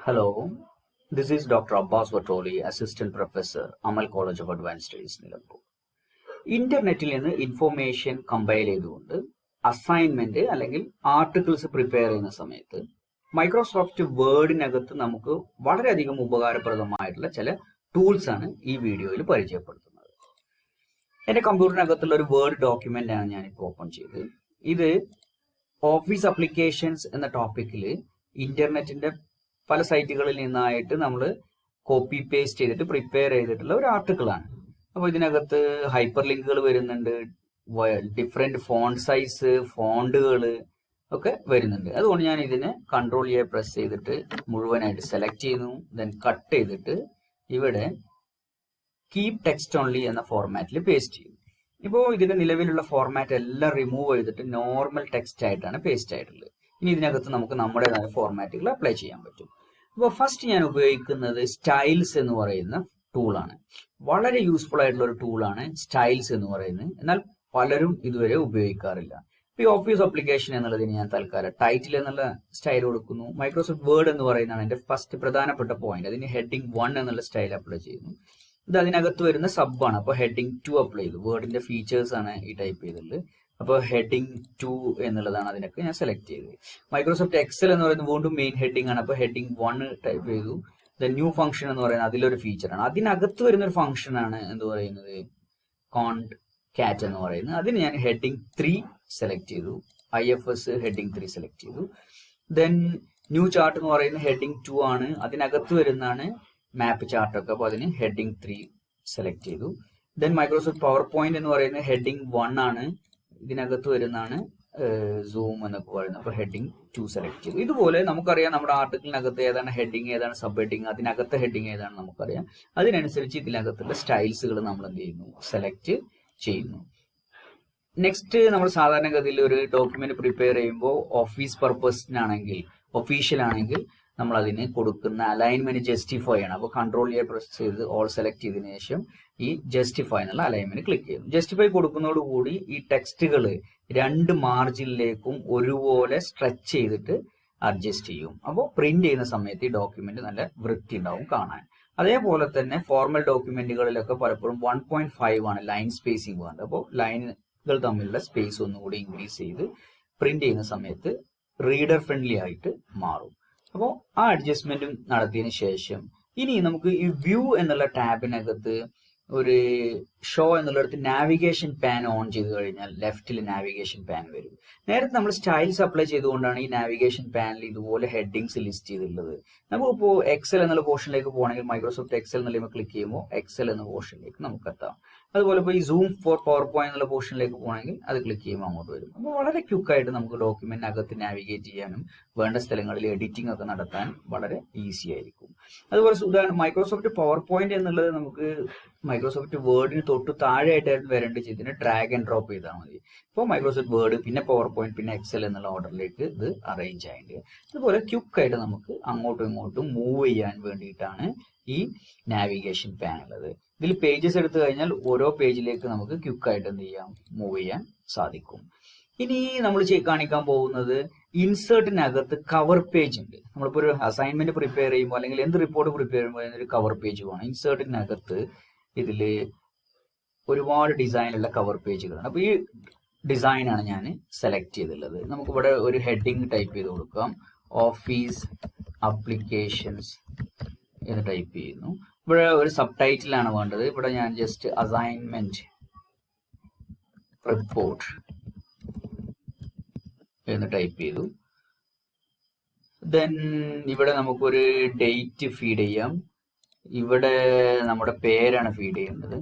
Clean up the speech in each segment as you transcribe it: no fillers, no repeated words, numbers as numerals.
Hello, this is Dr. Abbas Vattoli, Assistant Professor, Amal College of Advanced Studies, Nilambur. ഇന്റർനെറ്റിൽ നിന്ന് information compile ചെയ്തുകൊണ്ട് assignment അല്ലെങ്കിൽ articles prepare ചെയ്യുന്ന സമയത്ത് Microsoft വേർഡിനകത്ത് നമുക്ക് വളരെയധികം ഉപകാരപ്രദമായിട്ടുള്ള ചില ടൂൾസ് ആണ് ഈ വീഡിയോയിൽ പരിചയപ്പെടുത്തുന്നത്. എന്റെ കമ്പ്യൂട്ടറിനകത്തുള്ള ഒരു വേർഡ് ഡോക്യുമെന്റ് ആണ് ഞാനിപ്പോൾ ഓപ്പൺ ചെയ്ത്. ഇത് ഓഫീസ് അപ്ലിക്കേഷൻസ് എന്ന ടോപ്പിക്കിൽ ഇന്റർനെറ്റിന്റെ പല സൈറ്റുകളിൽ നിന്നായിട്ട് നമ്മൾ കോപ്പി പേസ്റ്റ് ചെയ്തിട്ട് പ്രിപ്പയർ ചെയ്തിട്ടുള്ള ഒരു ആർട്ടിക്കിളാണ്. അപ്പോൾ ഇതിനകത്ത് ഹൈപ്പർ ലിങ്കുകൾ വരുന്നുണ്ട്, ഡിഫറെന്റ് ഫോണ്ട് സൈസ്, ഫോണ്ടുകൾ ഒക്കെ വരുന്നുണ്ട്. അതുകൊണ്ട് ഞാൻ ഇതിനെ കൺട്രോൾ എ പ്രസ് ചെയ്തിട്ട് മുഴുവനായിട്ട് സെലക്ട് ചെയ്യുന്നു. ദെൻ കട്ട് ചെയ്തിട്ട് ഇവിടെ കീപ് ടെക്സ്റ്റ് ഓൺലി എന്ന ഫോർമാറ്റിൽ പേസ്റ്റ് ചെയ്യും. ഇപ്പോൾ ഇതിന്റെ നിലവിലുള്ള ഫോർമാറ്റ് എല്ലാം റിമൂവ് ചെയ്തിട്ട് നോർമൽ ടെക്സ്റ്റ് ആയിട്ടാണ് പേസ്റ്റ് ആയിട്ടുള്ളത്. ഇനി ഇതിനകത്ത് നമുക്ക് നമ്മുടേതായ ഫോർമാറ്റുകൾ അപ്ലൈ ചെയ്യാൻ പറ്റും. അപ്പോൾ ഫസ്റ്റ് ഞാൻ ഉപയോഗിക്കുന്നത് സ്റ്റൈൽസ് എന്ന് പറയുന്ന ടൂളാണ്. വളരെ യൂസ്ഫുൾ ആയിട്ടുള്ള ഒരു ടൂളാണ് സ്റ്റൈൽസ് എന്ന് പറയുന്നത്. എന്നാൽ പലരും ഇതുവരെ ഉപയോഗിക്കാറില്ല. ഈ ഓഫീസ് അപ്ലിക്കേഷൻ എന്നുള്ളതിന് ഞാൻ തൽക്കാലം ടൈറ്റിൽ എന്നുള്ള സ്റ്റൈൽ കൊടുക്കുന്നു. മൈക്രോസോഫ്റ്റ് വേർഡ് എന്ന് പറയുന്നതാണ് എന്റെ ഫസ്റ്റ് പ്രധാനപ്പെട്ട പോയിന്റ്. അതിന് ഹെഡിങ് 1 എന്നുള്ള സ്റ്റൈൽ അപ്ലൈ ചെയ്യുന്നു. ഇത് അതിനകത്ത് വരുന്ന സബ് ആണ്. അപ്പോൾ ഹെഡിങ് 2 അപ്ലൈ ചെയ്തു. വേർഡിന്റെ ഫീച്ചേഴ്സ് ആണ് ഈ ടൈപ്പ് ചെയ്തിട്ടുള്ളത്. അപ്പോൾ ഹെഡിങ് 2 എന്നുള്ളതാണ് അതിനൊക്കെ ഞാൻ സെലക്ട് ചെയ്തത്. മൈക്രോസോഫ്റ്റ് എക്സൽ എന്ന് പറയുന്നത് വീണ്ടും മെയിൻ ഹെഡിങ് ആണ്. അപ്പോൾ ഹെഡിങ് 1 ടൈപ്പ് ചെയ്തു. ദ ന്യൂ ഫംഗ്ഷൻ എന്ന് പറയുന്നത് അതിലൊരു ഫീച്ചറാണ്. അതിനകത്ത് വരുന്ന ഒരു ഫംഗ്ഷൻ ആണ് എന്ന് പറയുന്നത് കോണ്ട് കാറ്റ് എന്ന് പറയുന്നത്. അതിന് ഞാൻ ഹെഡിങ് 3 സെലക്ട് ചെയ്തു. IFS ഹെഡിങ് 3 സെലക്ട് ചെയ്തു. ദെൻ ന്യൂ ചാർട്ട് എന്ന് പറയുന്നത് ഹെഡിങ് 2 ആണ്. അതിനകത്ത് വരുന്നതാണ് മാപ്പ് ചാർട്ടൊക്കെ. അപ്പോൾ അതിന് ഹെഡിങ് 3 സെലക്ട് ചെയ്തു. ദെൻ മൈക്രോസോഫ്റ്റ് പവർ പോയിന്റ് എന്ന് പറയുന്നത് ഹെഡിങ് 1 ആണ്. ഇതിനകത്ത് വരുന്നതാണ് സൂം എന്നൊക്കെ പറയുന്നത്. അപ്പോൾ ഹെഡിങ് 2 സെലക്ട് ചെയ്തു. ഇതുപോലെ നമുക്കറിയാം നമ്മുടെ ആർട്ടിക്കിളിനകത്ത് ഏതാണ് ഹെഡിങ്, ഏതാണ് സബ് ഹെഡിങ്, അതിനകത്ത് ഹെഡിങ് ഏതാണ് നമുക്കറിയാം. അതിനനുസരിച്ച് ഇതിനകത്തുള്ള സ്റ്റൈൽസുകൾ നമ്മൾ എന്ത് ചെയ്യുന്നു, സെലക്ട് ചെയ്യുന്നു. നെക്സ്റ്റ് നമ്മൾ സാധാരണഗതിയിൽ ഒരു ഡോക്യുമെന്റ് പ്രിപ്പയർ ചെയ്യുമ്പോൾ ഓഫീസ് പർപ്പസിനാണെങ്കിൽ, ഒഫീഷ്യൽ ആണെങ്കിൽ നമ്മൾ അതിന് കൊടുക്കുന്ന അലൈൻമെന്റ് ജസ്റ്റിഫൈ ആണ്. അപ്പോൾ കൺട്രോൾ എ പ്രസ് ചെയ്ത് ഓൾ സെലക്ട് ചെയ്തതിനു ശേഷം ഈ ജസ്റ്റിഫൈ എന്നുള്ള അലൈൻമെന്റ് ക്ലിക്ക് ചെയ്യുന്നു. ജസ്റ്റിഫൈ കൊടുക്കുന്നതോടുകൂടി ഈ ടെക്സ്റ്റുകൾ രണ്ട് മാർജിനിലേക്കും ഒരുപോലെ സ്ട്രെച്ച് ചെയ്തിട്ട് അഡ്ജസ്റ്റ് ചെയ്യും. അപ്പോൾ പ്രിന്റ് ചെയ്യുന്ന സമയത്ത് ഈ ഡോക്യുമെന്റ് നല്ല വൃത്തി ഉണ്ടാവും കാണാൻ. അതേപോലെ തന്നെ ഫോർമൽ ഡോക്യുമെന്റുകളിലൊക്കെ പലപ്പോഴും 1.5 ആണ് ലൈൻ സ്പേസിംഗ് വേണ്ടത്. അപ്പോൾ ലൈനുകൾ തമ്മിലുള്ള സ്പേസ് ഒന്നുകൂടി ഇൻക്രീസ് ചെയ്ത് പ്രിന്റ് ചെയ്യുന്ന സമയത്ത് റീഡർ ഫ്രണ്ട്ലി ആയിട്ട് മാറും. അപ്പോൾ ആ അഡ്ജസ്റ്റ്മെന്റും നടത്തിയതിനു ശേഷം ഇനി നമുക്ക് ഈ വ്യൂ എന്നുള്ള ടാബിനകത്ത് ഒരു ഷോ എന്നുള്ളിടത്ത് നാവിഗേഷൻ പാൻ ഓൺ ചെയ്ത് കഴിഞ്ഞാൽ ലെഫ്റ്റിൽ നാവിഗേഷൻ പാൻ വരും. നേരത്തെ നമ്മൾ സ്റ്റൈൽസ് അപ്ലൈ ചെയ്തുകൊണ്ടാണ് ഈ നാവിഗേഷൻ പാനിൽ ഇതുപോലെ ഹെഡിങ്സ് ലിസ്റ്റ് ചെയ്തിട്ടുള്ളത്. നമുക്കിപ്പോൾ എക്സൽ എന്നുള്ള പോർഷനിലേക്ക് പോകണമെങ്കിൽ മൈക്രോസോഫ്റ്റ് എക്സൽ എന്നുള്ള ക്ലിക്ക് ചെയ്യുമ്പോൾ എക്സൽ എന്ന പോർഷനിലേക്ക് നമുക്ക് എത്താം. അതുപോലെ ഇപ്പോൾ ഈ സൂം ഫോർ പവർ പോയിന്റ് എന്നുള്ള പോർഷനിലേക്ക് പോകണമെങ്കിൽ അത് ക്ലിക്ക് ചെയ്യുമ്പോൾ അങ്ങോട്ട് വരും. അപ്പോൾ വളരെ ക്വിക്കായിട്ട് നമുക്ക് ഡോക്യുമെന്റിനകത്ത് നാവിഗേറ്റ് ചെയ്യാനും വേണ്ട സ്ഥലങ്ങളിൽ എഡിറ്റിംഗ് ഒക്കെ നടത്താൻ വളരെ ഈസി ആയിരിക്കും. അതുപോലെ ഉദാഹരണം മൈക്രോസോഫ്റ്റ് പവർ പോയിന്റ് എന്നുള്ളത് നമുക്ക് മൈക്രോസോഫ്റ്റ് വേർഡിന് തൊട്ട് താഴെയായിട്ടായിരുന്നു വരേണ്ടത്. ഇതിന് ഡ്രാഗ് ആൻഡ് ഡ്രോപ്പ് ചെയ്താൽ മതി. ഇപ്പോൾ മൈക്രോസോഫ്റ്റ് വേർഡ്, പിന്നെ പവർ പോയിന്റ്, പിന്നെ എക്സൽ എന്നുള്ള ഓർഡറിലേക്ക് ഇത് അറേഞ്ച് ആയിട്ടുണ്ട്. അതുപോലെ ക്വിക്കായിട്ട് നമുക്ക് അങ്ങോട്ടും ഇങ്ങോട്ടും മൂവ് ചെയ്യാൻ വേണ്ടിയിട്ടാണ് ഈ നാവിഗേഷൻ പാൻ ഉള്ളത്. ഇതിൽ പേജസ് എടുത്തു കഴിഞ്ഞാൽ ഓരോ പേജിലേക്ക് നമുക്ക് ക്വിക്കായിട്ട് എന്ത് ചെയ്യാം, മൂവ് ചെയ്യാൻ സാധിക്കും. ഇനി നമ്മൾ കാണിക്കാൻ പോകുന്നത് ഇൻസേർട്ടിനകത്ത് കവർ പേജ് ഉണ്ട്. നമ്മളിപ്പോൾ ഒരു അസൈൻമെന്റ് പ്രിപ്പയർ ചെയ്യുമ്പോൾ അല്ലെങ്കിൽ എന്ത് റിപ്പോർട്ട് പ്രിപ്പയർ ചെയ്യുമ്പോൾ ഒരു കവർ പേജ് വേണം. ഇൻസേർട്ടിനകത്ത് ഇതിൽ ഒരുപാട് ഡിസൈനുള്ള കവർ പേജുകളാണ്. അപ്പോൾ ഈ ഡിസൈനാണ് ഞാൻ സെലക്ട് ചെയ്തിട്ടുള്ളത്. നമുക്കിവിടെ ഒരു ഹെഡിങ് ടൈപ്പ് ചെയ്ത് കൊടുക്കാം. ഓഫീസ് അപ്ലിക്കേഷൻസ് എന്ന് ടൈപ്പ് ചെയ്യുന്നു. ഇവിടെ ഒരു സബ് ടൈറ്റിലാണ് വേണ്ടത്. ഇവിടെ ഞാൻ ജസ്റ്റ് അസൈൻമെന്റ് റിപ്പോർട്ട് എന്ന് ടൈപ്പ് ചെയ്തു. ദെൻ ഇവിടെ നമുക്കൊരു ഡേറ്റ് ഫീഡ് ചെയ്യാം. ഇവിടെ നമ്മുടെ പേരാണ് ഫീഡ് ചെയ്യേണ്ടത്.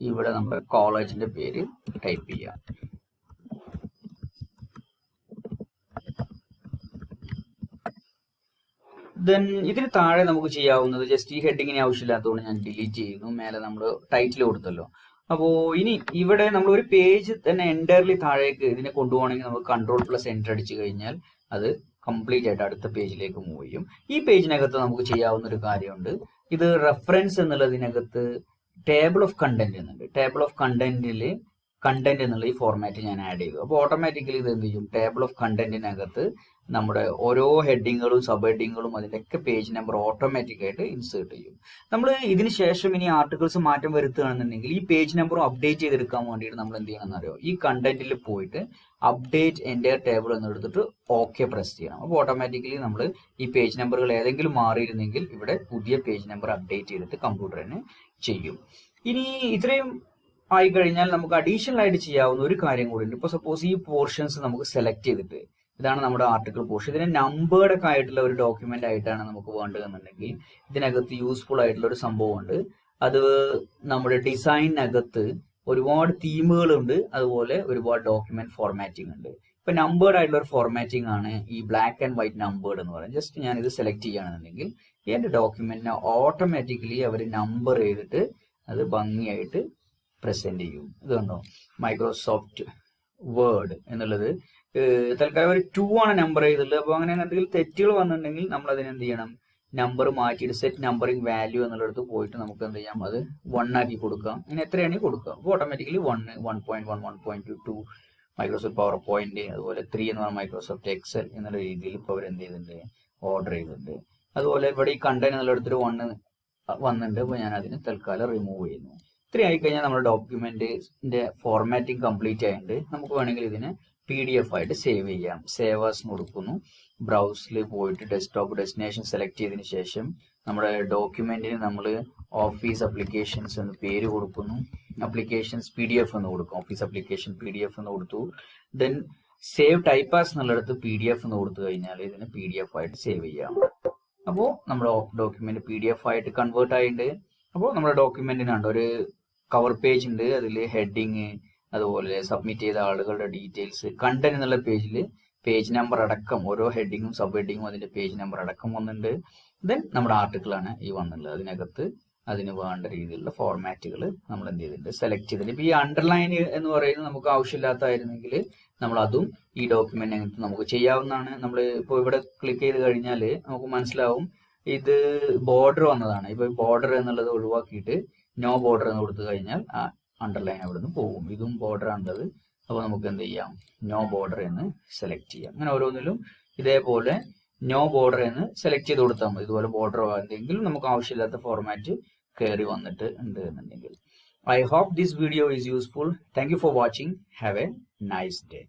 ഇവിടെ നമ്മുടെ കോളേജിന്റെ പേര് ടൈപ്പ് ചെയ്യാം. ദെൻ ഇതിന് താഴെ നമുക്ക് ചെയ്യാവുന്നത്, ജസ്റ്റ് ഈ ഹെഡിങ്ങിന് ആവശ്യമില്ലാത്തതുകൊണ്ട് ഞാൻ ഡിലീറ്റ് ചെയ്യുന്നു. മേലെ നമ്മൾ ടൈറ്റിൽ കൊടുത്തല്ലോ. അപ്പോൾ ഇനി ഇവിടെ നമ്മൾ ഒരു പേജ് തന്നെ എൻറ്റയർലി താഴേക്ക് ഇതിനെ കൊണ്ടുപോകണമെങ്കിൽ നമുക്ക് Ctrl+Enter അടിച്ചു കഴിഞ്ഞാൽ അത് കംപ്ലീറ്റ് ആയിട്ട് അടുത്ത പേജിലേക്ക് മൂവ് ചെയ്യും. ഈ പേജിനകത്ത് നമുക്ക് ചെയ്യാവുന്ന ഒരു കാര്യമുണ്ട്. ഇത് റെഫറൻസ് എന്നുള്ളതിനകത്ത് ടേബിൾ ഓഫ് കണ്ടന്റ് എന്നുണ്ട്. ടേബിൾ ഓഫ് കണ്ടന്റിൽ കണ്ടന്റ് എന്നുള്ള ഈ ഫോർമാറ്റ് ഞാൻ ആഡ് ചെയ്തു. അപ്പോൾ ഓട്ടോമാറ്റിക്കലി ഇത് എന്ത് ചെയ്യും, ടേബിൾ ഓഫ് കണ്ടന്റിനകത്ത് നമ്മുടെ ഓരോ ഹെഡിങ്ങുകളും സബ് ഹെഡിങ്ങുകളും അതിൻ്റെയൊക്കെ പേജ് നമ്പർ ഓട്ടോമാറ്റിക് ആയിട്ട് ഇൻസേർട്ട് ചെയ്യും. നമ്മൾ ഇതിന് ശേഷം ഇനി ആർട്ടിക്കിൾസ് മാറ്റം വരുത്തുകയാണെന്നുണ്ടെങ്കിൽ ഈ പേജ് നമ്പറും അപ്ഡേറ്റ് ചെയ്തെടുക്കാൻ വേണ്ടിയിട്ട് നമ്മൾ എന്ത് ചെയ്യണമെന്ന് അറിയോ, ഈ കണ്ടന്റിൽ പോയിട്ട് അപ്ഡേറ്റ് എൻ്റയർ ടേബിൾ എന്ന് എടുത്തിട്ട് ഓക്കെ പ്രസ് ചെയ്യണം. അപ്പോൾ ഓട്ടോമാറ്റിക്കലി നമ്മൾ ഈ പേജ് നമ്പറുകൾ ഏതെങ്കിലും മാറിയിരുന്നെങ്കിൽ ഇവിടെ പുതിയ പേജ് നമ്പർ അപ്ഡേറ്റ് ചെയ്തിട്ട് കമ്പ്യൂട്ടർ തന്നെ ചെയ്യും. ഇനി ഇത്രയും ആയി കഴിഞ്ഞാൽ നമുക്ക് അഡീഷണൽ ആയിട്ട് ചെയ്യാവുന്ന ഒരു കാര്യം കൂടി ഉണ്ട്. ഇപ്പോൾ സപ്പോസ് ഈ പോർഷൻസ് നമുക്ക് സെലക്ട് ചെയ്തിട്ട് ഇതാണ് നമ്മുടെ ആർട്ടിക്കിൾ പോർഷൻ, ഇതിനെ നമ്പേർഡ് ഒക്കെ ആയിട്ടുള്ള ഒരു ഡോക്യുമെന്റ് ആയിട്ടാണ് നമുക്ക് വേണ്ടതെന്നുണ്ടെങ്കിൽ ഇതിനകത്ത് യൂസ്ഫുൾ ആയിട്ടുള്ള ഒരു സംഭവമുണ്ട്. അത് നമ്മുടെ ഡിസൈനിനകത്ത് ഒരുപാട് തീമുകളുണ്ട്, അതുപോലെ ഒരുപാട് ഡോക്യുമെന്റ് ഫോർമാറ്റിംഗ് ഉണ്ട്. ഇപ്പൊ നമ്പേർഡ് ആയിട്ടുള്ള ഒരു ഫോർമാറ്റിംഗ് ആണ് ഈ ബ്ലാക്ക് ആൻഡ് വൈറ്റ് നമ്പേർഡ് എന്ന് പറയുന്നത്. ജസ്റ്റ് ഞാൻ ഇത് സെലക്ട് ചെയ്യുകയാണെന്നുണ്ടെങ്കിൽ എന്റെ ഡോക്യുമെന്റിനെ ഓട്ടോമാറ്റിക്കലി അവർ നമ്പർ ചെയ്തിട്ട് അത് ഭംഗിയായിട്ട് പ്രസന്റ് ചെയ്യും. ഇത് കണ്ടോ, മൈക്രോസോഫ്റ്റ് വേർഡ് എന്നുള്ളത് തൽക്കാലം ഒരു 2 ആണ് നമ്പർ ചെയ്തിട്ടുള്ളത്. അപ്പോൾ അങ്ങനെ എന്തെങ്കിലും തെറ്റുകൾ വന്നിട്ടുണ്ടെങ്കിൽ നമ്മൾ അതിന് എന്ത് ചെയ്യണം, നമ്പർ മാറ്റിയിട്ട് സെറ്റ് നമ്പറിംഗ് വാല്യൂ എന്നുള്ളടത്ത് പോയിട്ട് നമുക്ക് എന്ത് ചെയ്യാം, അത് 1 ആക്കി കൊടുക്കാം. അങ്ങനെ എത്രയാണെങ്കിൽ കൊടുക്കാം. അപ്പോൾ ഓട്ടോമാറ്റിക്കലി 1, 1.1, 1.22 മൈക്രോസോഫ്റ്റ് പവർ പോയിന്റ്, അതുപോലെ 3 എന്ന് പറഞ്ഞാൽ മൈക്രോസോഫ്റ്റ് എക്സൽ എന്നുള്ള രീതിയിൽ ഇപ്പോൾ അവർ എന്ത് ചെയ്തിട്ടുണ്ട്, ഓർഡർ ചെയ്തിട്ടുണ്ട്. അതുപോലെ ഇവിടെ ഈ കണ്ടന്റ് എന്നുള്ളടത്തൊരു 1 വന്നിട്ടുണ്ട്. അപ്പോൾ ഞാൻ അതിന് തൽക്കാലം റിമൂവ് ചെയ്യുന്നു. ഇത്രയും ആയിക്കഴിഞ്ഞാൽ നമ്മുടെ ഡോക്യുമെന്റിന്റെ ഫോർമാറ്റിംഗ് കംപ്ലീറ്റ് ആയിട്ടുണ്ട്. നമുക്ക് വേണമെങ്കിൽ ഇതിനെ PDF ആയിട്ട് സേവ് ചെയ്യാം. സേവ് ആസ് കൊടുക്കുന്നു. ബ്രൗസിൽ പോയിട്ട് ഡെസ്ക്ടോപ്പ് ഡെസ്റ്റിനേഷൻ സെലക്ട് ചെയ്തതിന് ശേഷം നമ്മുടെ ഡോക്യുമെന്റിന് നമ്മൾ ഓഫീസ് അപ്ലിക്കേഷൻസ് എന്ന് പേര് കൊടുക്കുന്നു. അപ്ലിക്കേഷൻസ് PDF എന്ന് കൊടുക്കും. ഓഫീസ് അപ്ലിക്കേഷൻ PDF എന്ന് കൊടുത്തു. ദെൻ സേവ് ടൈപ്പ് ആസ് എന്നുള്ളിടത്ത് PDF എന്ന് കൊടുത്തു കഴിഞ്ഞാൽ ഇതിന് PDF ആയിട്ട് സേവ് ചെയ്യാം. അപ്പോൾ നമ്മുടെ ഡോക്യുമെന്റ് PDF ആയിട്ട് കൺവേർട്ട് ആയിട്ടുണ്ട്. അപ്പോൾ നമ്മുടെ ഡോക്യുമെന്റിനുണ്ട് ഒരു കവർ പേജ് ഉണ്ട്, അതിൽ ഹെഡിങ്, അതുപോലെ സബ്മിറ്റ് ചെയ്ത ആളുകളുടെ ഡീറ്റെയിൽസ്, കണ്ടന്റ് എന്നുള്ള പേജിൽ പേജ് നമ്പർ അടക്കം ഓരോ ഹെഡിങ്ങും സബ് ഹെഡിങ്ങും അതിന്റെ പേജ് നമ്പർ അടക്കം വന്നിട്ടുണ്ട്. ദെൻ നമ്മുടെ ആർട്ടിക്കിളാണ് ഈ വന്നിട്ടുള്ളത്. അതിനകത്ത് അതിന് വേണ്ട രീതിയിലുള്ള ഫോർമാറ്റുകൾ നമ്മൾ എന്ത് ചെയ്തിട്ടുണ്ട്, സെലക്ട് ചെയ്തിട്ടുണ്ട്. ഇപ്പൊ ഈ അണ്ടർലൈൻ എന്ന് പറയുന്നത് നമുക്ക് ആവശ്യമില്ലാത്തായിരുന്നെങ്കിൽ നമ്മൾ അതും ഈ ഡോക്യുമെന്റിനകത്ത് നമുക്ക് ചെയ്യാവുന്നതാണ്. നമ്മൾ ഇപ്പോൾ ഇവിടെ ക്ലിക്ക് ചെയ്ത് കഴിഞ്ഞാൽ നമുക്ക് മനസ്സിലാവും ഇത് ബോർഡർ വന്നതാണ്. ഇപ്പൊ ബോർഡർ എന്നുള്ളത് ഒഴിവാക്കിയിട്ട് നോ ബോർഡർ എന്ന് കൊടുത്തു കഴിഞ്ഞാൽ ആ അണ്ടർലൈൻ അവിടെ നിന്ന് പോകും. ഇതും ബോർഡർ ആണുള്ളത്. അപ്പോൾ നമുക്ക് എന്ത് ചെയ്യാം, നോ ബോർഡർ എന്ന് സെലക്ട് ചെയ്യാം. അങ്ങനെ ഓരോന്നിലും ഇതേപോലെ നോ ബോർഡർ എന്ന് സെലക്ട് ചെയ്ത് കൊടുത്താൽ മതി. ഇതുപോലെ ബോർഡറോ എന്തെങ്കിലും നമുക്ക് ആവശ്യമില്ലാത്ത ഫോർമാറ്റ് കയറി വന്നിട്ട് ഉണ്ട് എന്നുണ്ടെങ്കിൽ. I hope this video is useful. Thank you for watching. Have a nice day.